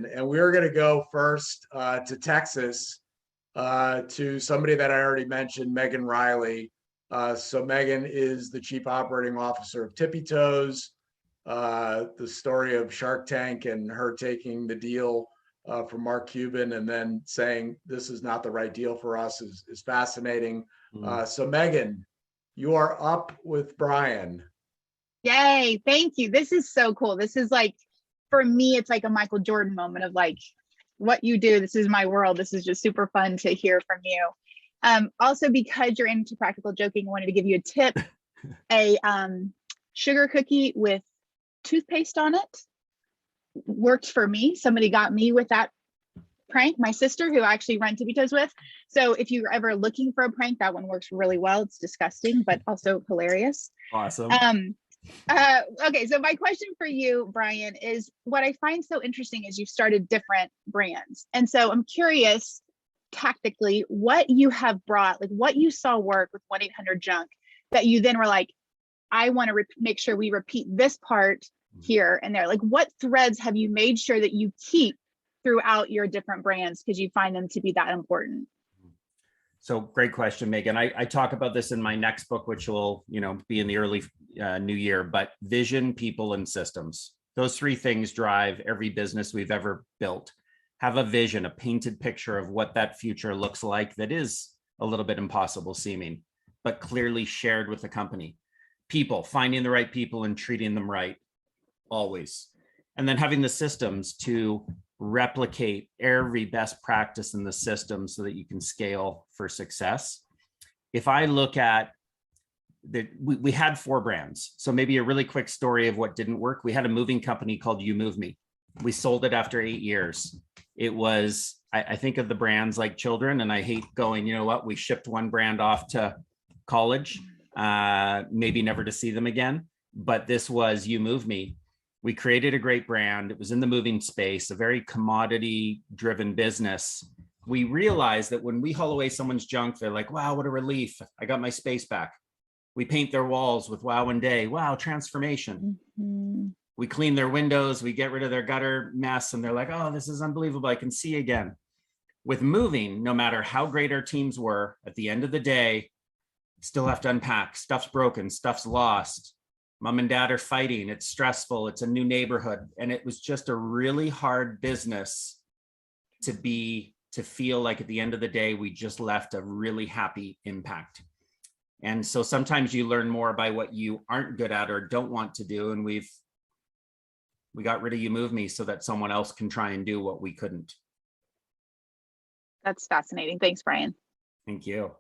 And we're going to go first to Texas to somebody that I already mentioned, Megan Reilly. So Megan is the Chief Operating Officer of Tippy Toes. The story of Shark Tank and her taking the deal from Mark Cuban and then saying this is not the right deal for us is fascinating. So Megan, you are up with Brian. Yay, thank you. This is so cool. This is like, for me, it's like a Michael Jordan moment of like, what you do, this is my world. This is just super fun to hear from you. Also, because you're into practical joking, I wanted to give you a tip. A sugar cookie with toothpaste on it worked for me. Somebody got me with that prank, my sister, who I actually run Tippy Toes with. So if you're ever looking for a prank, that one works really well. It's disgusting, but also hilarious. Awesome. Okay, so my question for you, Brian, is what I find so interesting is you've started different brands. And so I'm curious, tactically, what you have brought, like what you saw work with 1-800-JUNK that you then were like, I want to make sure we repeat this part here and there. Like what threads have you made sure that you keep throughout your different brands because you find them to be that important? So great question, Megan. I talk about this in my next book, which will, be in the early new year, but vision, people, and systems. Those three things drive every business we've ever built. Have a vision, a painted picture of what that future looks like that is a little bit impossible seeming, but clearly shared with the company. People, finding the right people and treating them right, always. And then having the systems to replicate every best practice in the system so that you can scale for success. If I look at we had 4 brands. So maybe a really quick story of what didn't work. We had a moving company called You Move Me. We sold it after 8 years. It was, I think of the brands like children, and I hate going, you know what, we shipped one brand off to college, maybe never to see them again. But this was You Move Me. We created a great brand. It was in the moving space, a very commodity driven business. We realized that when we haul away someone's junk, they're like, wow, what a relief. I got my space back. We paint their walls with wow and day. Wow, transformation. Mm-hmm. We clean their windows. We get rid of their gutter mess. And they're like, oh, this is unbelievable. I can see again. With moving, no matter how great our teams were, at the end of the day, still have to unpack. Stuff's broken. Stuff's lost. Mom and dad are fighting. It's stressful. It's a new neighborhood. And it was just a really hard business to feel like at the end of the day, we just left a really happy impact. And so sometimes you learn more by what you aren't good at or don't want to do. And we got rid of You Move Me so that someone else can try and do what we couldn't. That's fascinating. Thanks, Brian. Thank you.